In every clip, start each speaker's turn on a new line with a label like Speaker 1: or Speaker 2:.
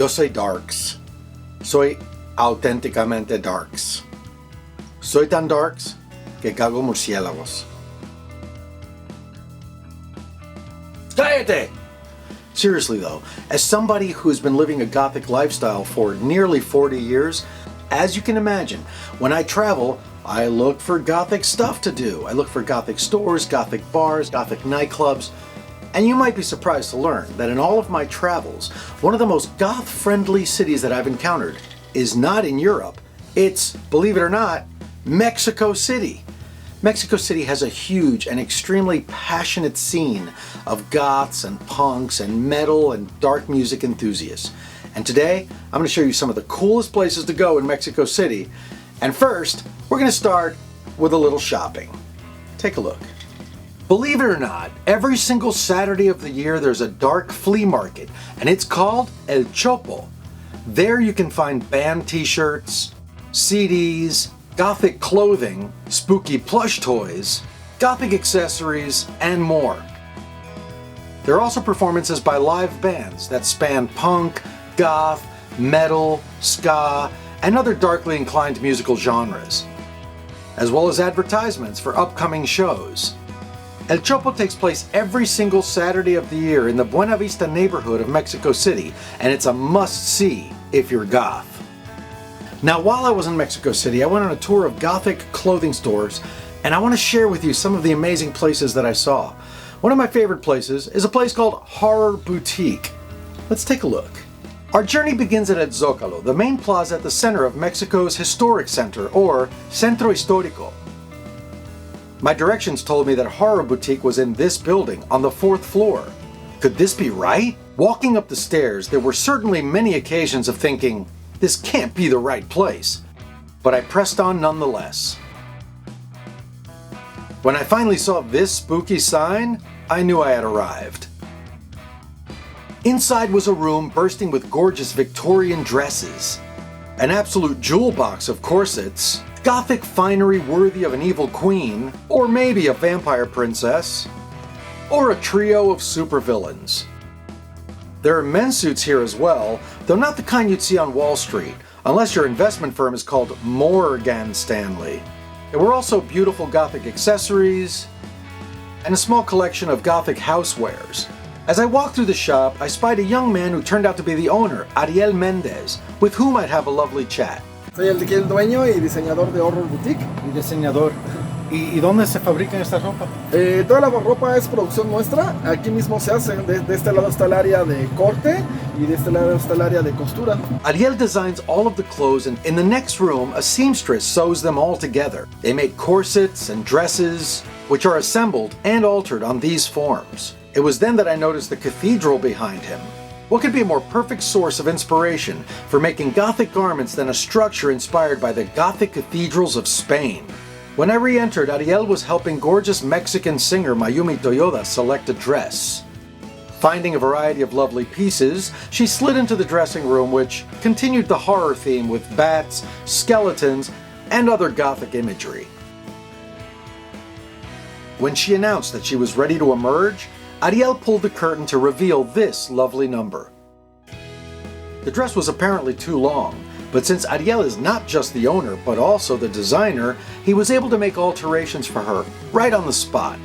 Speaker 1: Yo soy darks. Soy auténticamente darks. Soy tan darks que cago murciélagos. Cállate! Seriously though, as somebody who's been living a Gothic lifestyle for nearly 40 years, as you can imagine, when I travel, I look for Gothic stuff to do. I look for Gothic stores, Gothic bars, Gothic nightclubs, and you might be surprised to learn that in all of my travels, one of the most Goth-friendly cities that I've encountered is not in Europe. It's, believe it or not, Mexico City. Mexico City has a huge and extremely passionate scene of goths and punks and metal and dark music enthusiasts. And today, I'm going to show you some of the coolest places to go in Mexico City. And first, we're going to start with a little shopping. Take a look. Believe it or not, every single Saturday of the year there's a dark flea market, and it's called El Chopo. There you can find band t-shirts, CDs, Gothic clothing, spooky plush toys, Gothic accessories, and more. There are also performances by live bands that span punk, goth, metal, ska, and other darkly inclined musical genres, as well as advertisements for upcoming shows. El Chopo takes place every single Saturday of the year in the Buena Vista neighborhood of Mexico City, and it's a must-see if you're goth. Now, while I was in Mexico City, I went on a tour of Gothic clothing stores, and I want to share with you some of the amazing places that I saw. One of my favorite places is a place called Horror Boutique. Let's take a look. Our journey begins at El Zócalo, the main plaza at the center of Mexico's historic center, or Centro Histórico. My directions told me that Horror Boutique was in this building on the 4th floor. Could this be right? Walking up the stairs, there were certainly many occasions of thinking, this can't be the right place, but I pressed on nonetheless. When I finally saw this spooky sign, I knew I had arrived. Inside was a room bursting with gorgeous Victorian dresses, an absolute jewel box of corsets, Gothic finery worthy of an evil queen, or maybe a vampire princess, or a trio of supervillains. There are men's suits here as well, though not the kind you'd see on Wall Street, unless your investment firm is called Morgan Stanley. There were also beautiful Gothic accessories, and a small collection of Gothic housewares. As I walked through the shop, I spied a young man who turned out to be the owner, Ariel Mendez, with whom I'd have a lovely chat.
Speaker 2: Soy el dueño y diseñador de Horror Boutique.
Speaker 1: Y diseñador. ¿Y dónde se fabrican esta ropa?
Speaker 2: Toda la ropa es producción nuestra. Aquí mismo se hace. De este lado está el área de corte y de este lado está el área de costura.
Speaker 1: Ariel designs all of the clothes, and in the next room, a seamstress sews them all together. They make corsets and dresses, which are assembled and altered on these forms. It was then that I noticed the cathedral behind him. What could be a more perfect source of inspiration for making Gothic garments than a structure inspired by the Gothic cathedrals of Spain? When I re-entered, Ariel was helping gorgeous Mexican singer Mayumi Toyoda select a dress. Finding a variety of lovely pieces, she slid into the dressing room, which continued the horror theme with bats, skeletons, and other Gothic imagery. When she announced that she was ready to emerge, Ariel pulled the curtain to reveal this lovely number. The dress was apparently too long, but since Ariel is not just the owner but also the designer, he was able to make alterations for her right on the spot.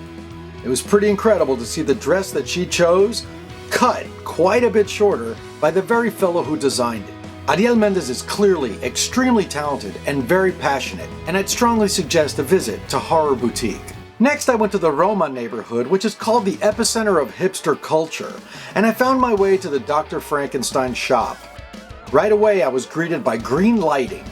Speaker 1: It was pretty incredible to see the dress that she chose cut quite a bit shorter by the very fellow who designed it. Ariel Mendez is clearly extremely talented and very passionate, and I'd strongly suggest a visit to Horror Boutique. Next, I went to the Roma neighborhood, which is called the epicenter of hipster culture, and I found my way to the Dr. Frankenstein shop. Right away, I was greeted by green lighting,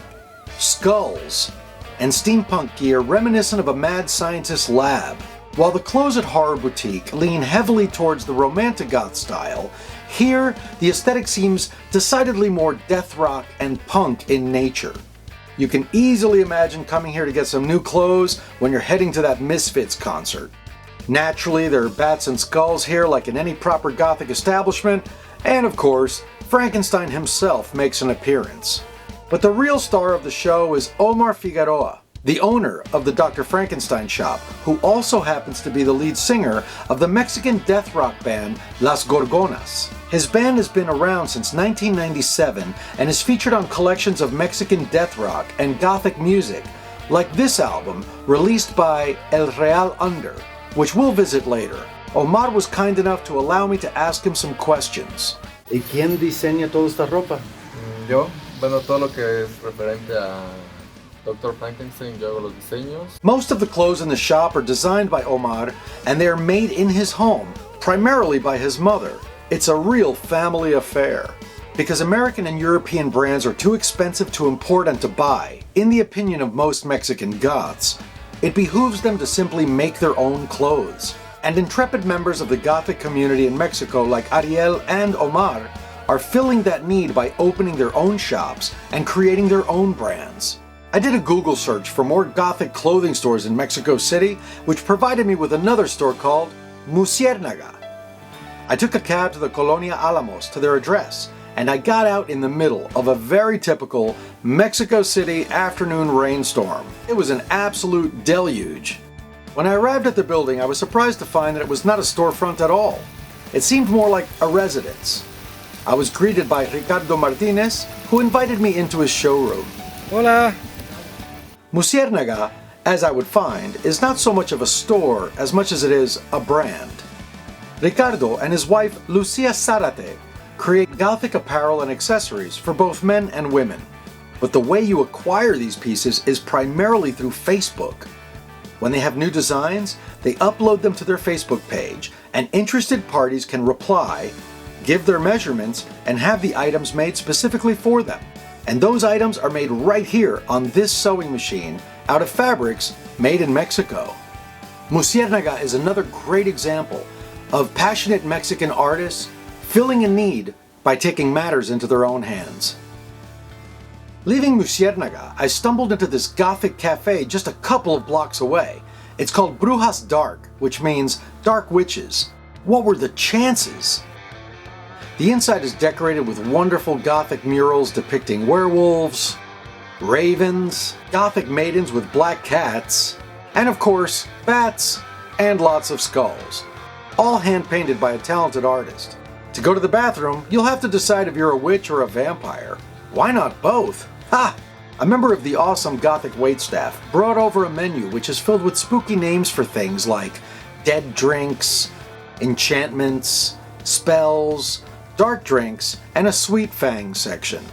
Speaker 1: skulls, and steampunk gear reminiscent of a mad scientist's lab. While the clothes at Horror Boutique lean heavily towards the romantic goth style, here the aesthetic seems decidedly more death rock and punk in nature. You can easily imagine coming here to get some new clothes when you're heading to that Misfits concert. Naturally, there are bats and skulls here like in any proper Gothic establishment, and of course, Frankenstein himself makes an appearance. But the real star of the show is Omar Figueroa, the owner of the Dr. Frankenstein shop, who also happens to be the lead singer of the Mexican death rock band Las Gorgonas. His band has been around since 1997 and is featured on collections of Mexican death rock and Gothic music, like this album released by El Real Under, which we'll visit later. Omar was kind enough to allow me to ask him some questions.
Speaker 3: ¿Y quién diseña toda esta ropa?
Speaker 4: Yo, bueno, todo lo que es referente a Dr. Frankenstein, yo hago los diseños.
Speaker 1: Most of the clothes in the shop are designed by Omar, and they are made in his home, primarily by his mother. It's a real family affair. Because American and European brands are too expensive to import and to buy, in the opinion of most Mexican Goths, it behooves them to simply make their own clothes. And intrepid members of the Gothic community in Mexico like Ariel and Omar are filling that need by opening their own shops and creating their own brands. I did a Google search for more Gothic clothing stores in Mexico City, which provided me with another store called Musiérnaga. I took a cab to the Colonia Alamos to their address, and I got out in the middle of a very typical Mexico City afternoon rainstorm. It was an absolute deluge. When I arrived at the building, I was surprised to find that it was not a storefront at all. It seemed more like a residence. I was greeted by Ricardo Martinez, who invited me into his showroom.
Speaker 2: Hola.
Speaker 1: Musiérnaga, as I would find, is not so much of a store as much as it is a brand. Ricardo and his wife Lucia Zarate create Gothic apparel and accessories for both men and women. But the way you acquire these pieces is primarily through Facebook. When they have new designs, they upload them to their Facebook page, and interested parties can reply, give their measurements, and have the items made specifically for them. And those items are made right here on this sewing machine out of fabrics made in Mexico. Musiérnaga is another great example of passionate Mexican artists filling a need by taking matters into their own hands. Leaving Musiérnaga, I stumbled into this Gothic cafe just a couple of blocks away. It's called Brujas Dark, which means dark witches. What were the chances? The inside is decorated with wonderful Gothic murals depicting werewolves, ravens, Gothic maidens with black cats, and of course, bats and lots of skulls. All hand-painted by a talented artist. To go to the bathroom, you'll have to decide if you're a witch or a vampire. Why not both? Ha! A member of the awesome Gothic waitstaff brought over a menu which is filled with spooky names for things like dead drinks, enchantments, spells, dark drinks, and a sweet fang section.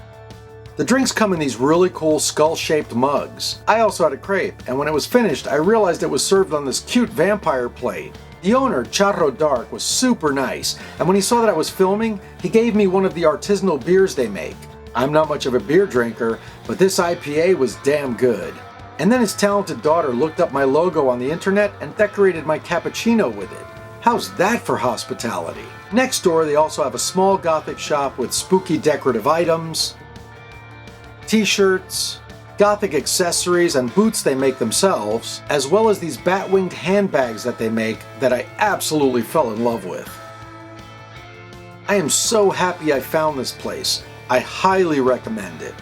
Speaker 1: The drinks come in these really cool skull-shaped mugs. I also had a crepe, and when it was finished, I realized it was served on this cute vampire plate. The owner, Charro Dark, was super nice, and when he saw that I was filming, he gave me one of the artisanal beers they make. I'm not much of a beer drinker, but this IPA was damn good. And then his talented daughter looked up my logo on the internet and decorated my cappuccino with it. How's that for hospitality? Next door, they also have a small Gothic shop with spooky decorative items, t-shirts, Gothic accessories, and boots they make themselves, as well as these bat-winged handbags that they make that I absolutely fell in love with. I am so happy I found this place. I highly recommend it.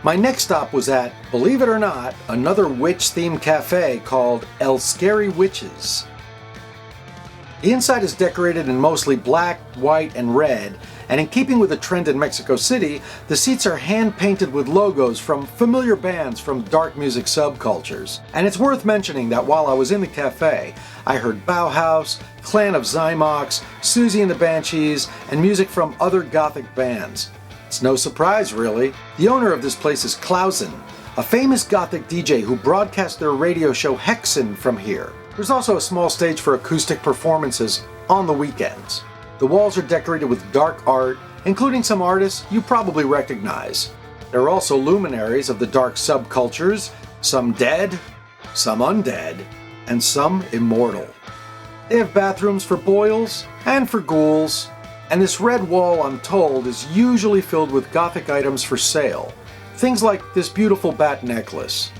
Speaker 1: My next stop was at, believe it or not, another witch-themed cafe called El Scary Witches. The inside is decorated in mostly black, white, and red, and in keeping with the trend in Mexico City, the seats are hand-painted with logos from familiar bands from dark music subcultures. And it's worth mentioning that while I was in the cafe, I heard Bauhaus, Clan of Zymox, Susie and the Banshees, and music from other Gothic bands. It's no surprise, really. The owner of this place is Clausen, a famous Gothic DJ who broadcast their radio show Hexen from here. There's also a small stage for acoustic performances on the weekends. The walls are decorated with dark art, including some artists you probably recognize. There are also luminaries of the dark subcultures, some dead, some undead, and some immortal. They have bathrooms for boils and for ghouls, and this red wall, I'm told, is usually filled with Gothic items for sale. Things like this beautiful bat necklace.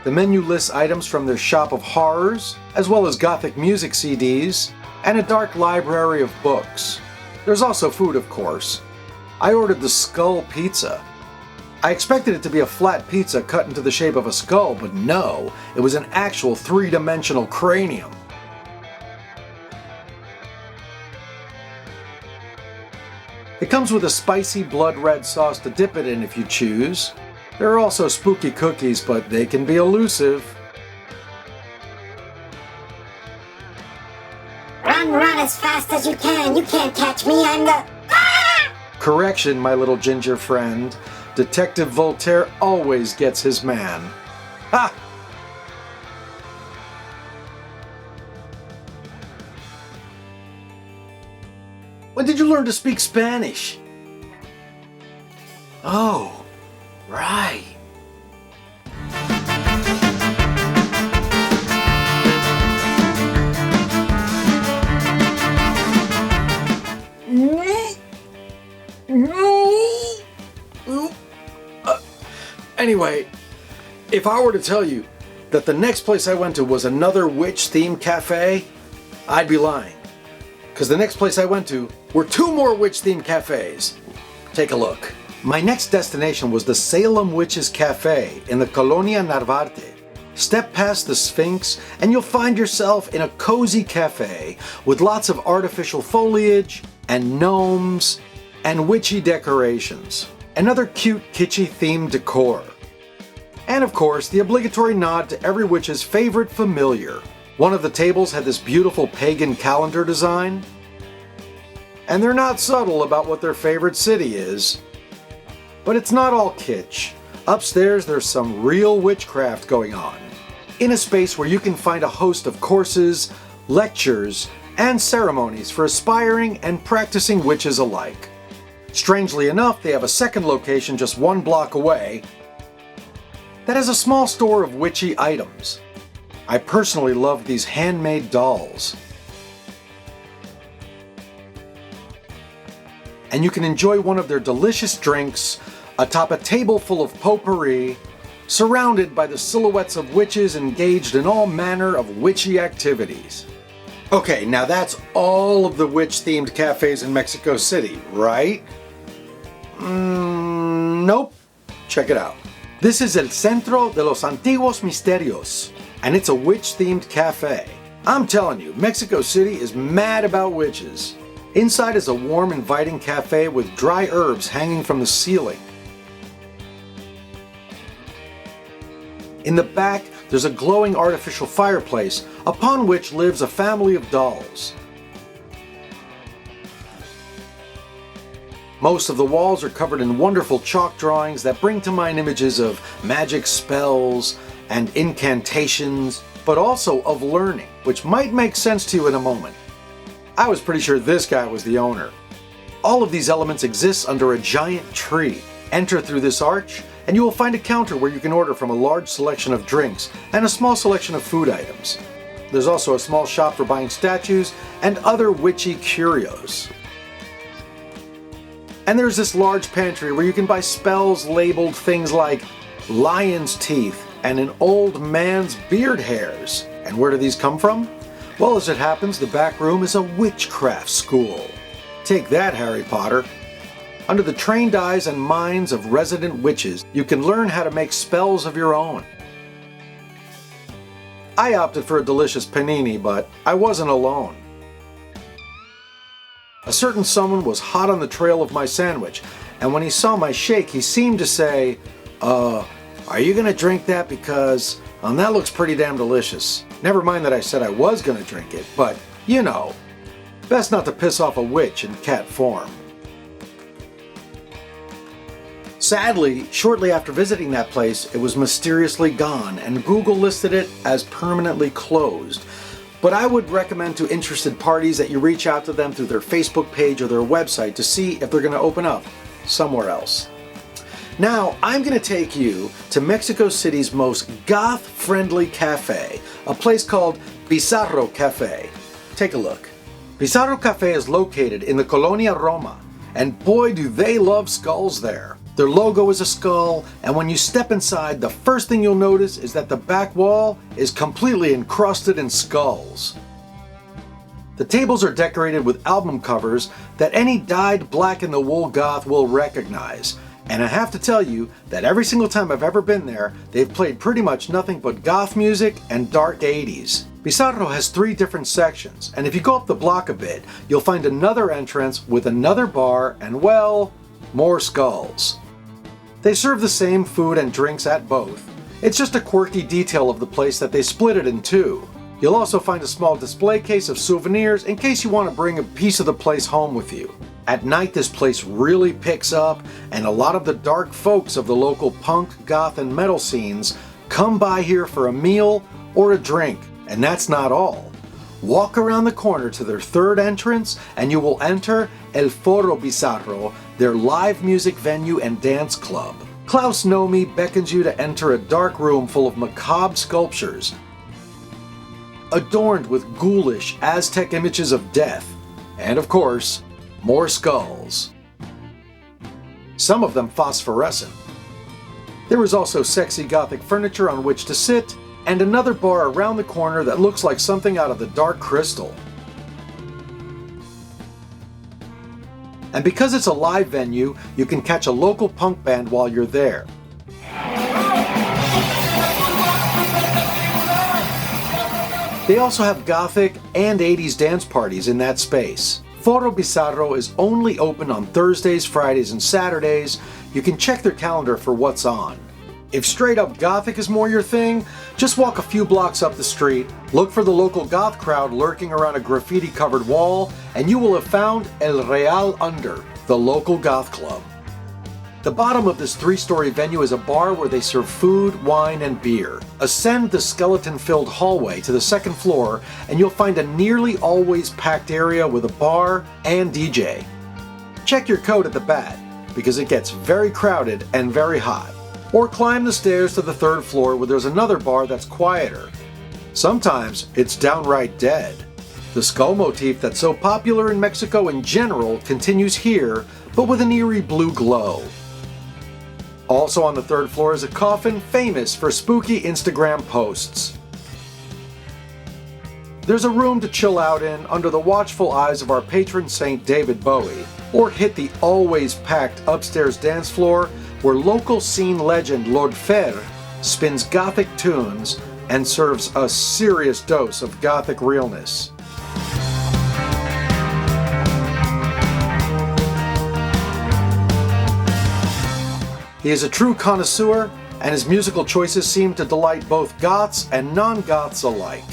Speaker 1: The menu lists items from their shop of horrors, as well as Gothic music CDs, and a dark library of books. There's also food, of course. I ordered the Skull Pizza. I expected it to be a flat pizza cut into the shape of a skull, but no, it was an actual three-dimensional cranium. It comes with a spicy blood red sauce to dip it in if you choose. There are also spooky cookies, but they can be elusive.
Speaker 5: Run as fast as you can. You can't catch me. I'm the...
Speaker 1: Correction, my little ginger friend. Detective Voltaire always gets his man. Ha! When did you learn to speak Spanish? Oh, right. Anyway, if I were to tell you that the next place I went to was another witch-themed cafe, I'd be lying. Because the next place I went to were two more witch-themed cafes. Take a look. My next destination was the Salem Witches Cafe in the Colonia Narvarte. Step past the Sphinx and you'll find yourself in a cozy cafe with lots of artificial foliage and gnomes and witchy decorations. Another cute kitschy themed decor. And of course, the obligatory nod to every witch's favorite familiar. One of the tables had this beautiful pagan calendar design. And they're not subtle about what their favorite city is. But it's not all kitsch. Upstairs there's some real witchcraft going on. In a space where you can find a host of courses, lectures, and ceremonies for aspiring and practicing witches alike. Strangely enough, they have a second location just 1 block away that has a small store of witchy items. I personally love these handmade dolls. And you can enjoy one of their delicious drinks atop a table full of potpourri, surrounded by the silhouettes of witches engaged in all manner of witchy activities. Okay, now that's all of the witch-themed cafes in Mexico City, right? Nope. Check it out. This is El Centro de los Antiguos Misterios, and it's a witch-themed cafe. I'm telling you, Mexico City is mad about witches. Inside is a warm, inviting cafe with dry herbs hanging from the ceiling. In the back, there's a glowing artificial fireplace upon which lives a family of dolls. Most of the walls are covered in wonderful chalk drawings that bring to mind images of magic spells and incantations, but also of learning, which might make sense to you in a moment. I was pretty sure this guy was the owner. All of these elements exist under a giant tree. Enter through this arch, and you will find a counter where you can order from a large selection of drinks and a small selection of food items. There's also a small shop for buying statues and other witchy curios. And there's this large pantry where you can buy spells labeled things like lion's teeth and an old man's beard hairs. And where do these come from? Well, as it happens, the back room is a witchcraft school. Take that, Harry Potter. Under the trained eyes and minds of resident witches, you can learn how to make spells of your own. I opted for a delicious panini, but I wasn't alone. A certain someone was hot on the trail of my sandwich, and when he saw my shake, he seemed to say, are you gonna drink that because that looks pretty damn delicious. Never mind that I said I was gonna drink it, but you know, best not to piss off a witch in cat form. Sadly, shortly after visiting that place, it was mysteriously gone, and Google listed it as permanently closed. But I would recommend to interested parties that you reach out to them through their Facebook page or their website to see if they're going to open up somewhere else. Now, I'm going to take you to Mexico City's most goth-friendly cafe, a place called Bizarro Cafe. Take a look. Bizarro Cafe is located in the Colonia Roma, and boy do they love skulls there. Their logo is a skull, and when you step inside, the first thing you'll notice is that the back wall is completely encrusted in skulls. The tables are decorated with album covers that any dyed black-in-the-wool goth will recognize, And I have to tell you that every single time I've ever been there, they've played pretty much nothing but goth music and dark 80s. Bizarro has 3 different sections, and if you go up the block a bit, you'll find another entrance with another bar and, well, more skulls. They serve the same food and drinks at both. It's just a quirky detail of the place that they split it in 2. You'll also find a small display case of souvenirs in case you want to bring a piece of the place home with you. At night, this place really picks up, and a lot of the dark folks of the local punk, goth, and metal scenes come by here for a meal or a drink. And that's not all. Walk around the corner to their 3rd entrance, and you will enter El Foro Bizarro, their live music venue and dance club. Klaus Nomi beckons you to enter a dark room full of macabre sculptures, adorned with ghoulish Aztec images of death, and of course, more skulls. Some of them phosphorescent. There is also sexy Gothic furniture on which to sit, and another bar around the corner that looks like something out of the Dark Crystal. And because it's a live venue, you can catch a local punk band while you're there. They also have Gothic and 80s dance parties in that space. Foro Bizarro is only open on Thursdays, Fridays, and Saturdays. You can check their calendar for what's on. If straight up Gothic is more your thing, just walk a few blocks up the street, look for the local goth crowd lurking around a graffiti-covered wall, and you will have found El Real Under, the local goth club. The bottom of this 3-story venue is a bar where they serve food, wine, and beer. Ascend the skeleton-filled hallway to the 2nd floor, and you'll find a nearly always packed area with a bar and DJ. Check your coat at the bat, because it gets very crowded and very hot. Or climb the stairs to the 3rd floor where there's another bar that's quieter. Sometimes it's downright dead. The skull motif that's so popular in Mexico in general continues here, but with an eerie blue glow. Also on the 3rd floor is a coffin famous for spooky Instagram posts. There's a room to chill out in under the watchful eyes of our patron saint David Bowie, or hit the always packed upstairs dance floor where local scene legend Lord Fer spins Gothic tunes and serves a serious dose of Gothic realness. He is a true connoisseur, and his musical choices seem to delight both goths and non-goths alike.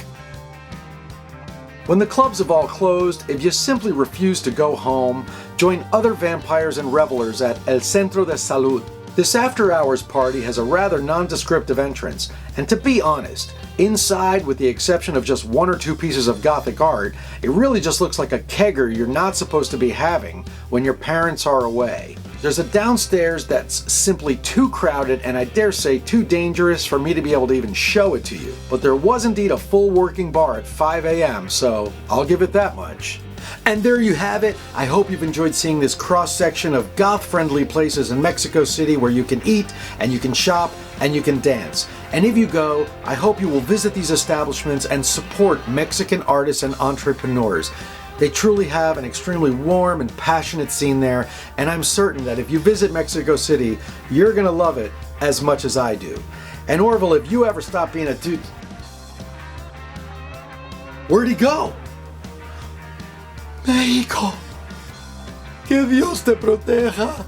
Speaker 1: When the clubs have all closed, if you simply refuse to go home, join other vampires and revelers at El Centro de Salud. This after-hours party has a rather nondescriptive entrance, and to be honest, inside, with the exception of just 1 or 2 pieces of Gothic art, it really just looks like a kegger you're not supposed to be having when your parents are away. There's a downstairs that's simply too crowded and I dare say too dangerous for me to be able to even show it to you. But there was indeed a full working bar at 5 a.m., so I'll give it that much. And there you have it. I hope you've enjoyed seeing this cross-section of goth-friendly places in Mexico City where you can eat and you can shop and you can dance. And if you go, I hope you will visit these establishments and support Mexican artists and entrepreneurs. They truly have an extremely warm and passionate scene there, and I'm certain that if you visit Mexico City, you're gonna love it as much as I do. And Orville, if you ever stop being a dude... Where'd he go? México. Que Dios te proteja.